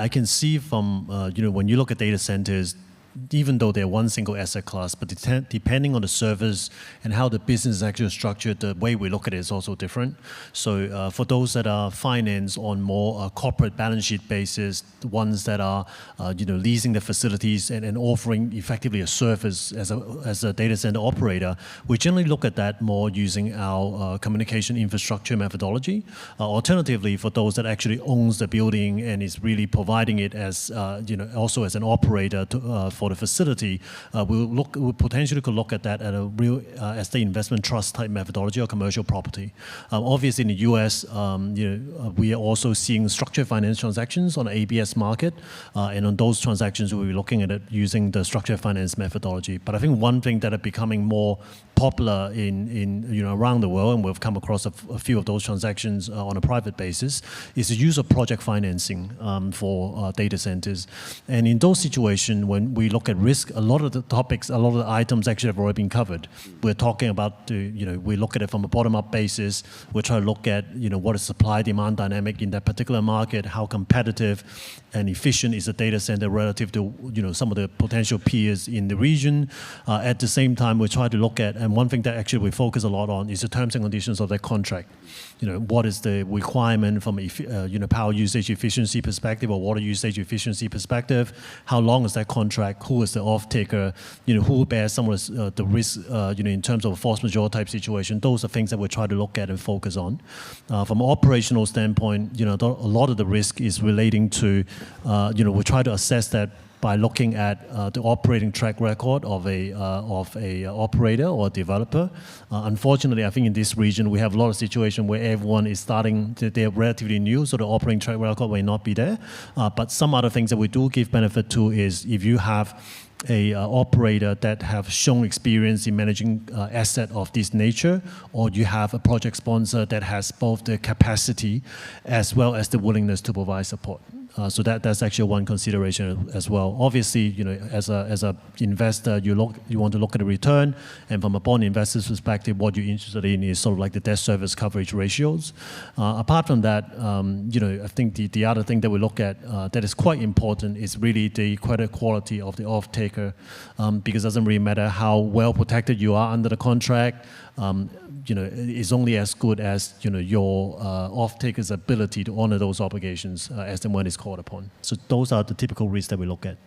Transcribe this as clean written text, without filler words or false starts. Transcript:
I can see from, when you look at data centers, even though they're one single asset class, but depending on the service and how the business is actually structured, the way we look at it is also different. So for those that are financed on more corporate balance sheet basis, the ones that are leasing the facilities and offering effectively a service as a data center operator, we generally look at that more using our communication infrastructure methodology. Alternatively, for those that actually owns the building and is really providing it as also as an operator for the facility, we potentially could look at that at a real estate investment trust type methodology or commercial property. Obviously, in the U.S., we are also seeing structured finance transactions on the ABS market, and on those transactions, we'll be looking at it using the structured finance methodology. But I think one thing that are becoming more popular in around the world, and we've come across a few of those transactions on a private basis, is the use of project financing for data centers. And in those situations, when we look at risk, a lot of the topics, a lot of the items actually have already been covered. We're talking about, we look at it from a bottom-up basis. We try to look at, what is supply-demand dynamic in that particular market, how competitive and efficient is the data center relative to, some of the potential peers in the region. At the same time, we try to look at, and one thing that actually we focus a lot on is the terms and conditions of that contract. What is the requirement from a power usage efficiency perspective or water usage efficiency perspective? How long is that contract? Who is the off-taker? Who bears some of the risk, in terms of a force majeure type situation? Those are things that we try to look at and focus on. From an operational standpoint, a lot of the risk is relating to, we try to assess that by looking at the operating track record of a operator or developer. Unfortunately, I think in this region we have a lot of situations where everyone is they're relatively new, so the operating track record may not be there. But some other things that we do give benefit to is if you have a operator that have shown experience in managing asset of this nature, or you have a project sponsor that has both the capacity as well as the willingness to provide support. So that's actually one consideration as well. Obviously, as a investor, you want to look at the return, and from a bond investor's perspective, what you're interested in is sort of like the debt service coverage ratios. Apart from that, I think the other thing that we look at that is quite important is really the credit quality of the off-taker, because it doesn't really matter how well protected you are under the contract. It's only as good as your off-taker's ability to honor those obligations as and when it's called upon. So those are the typical risks that we look at.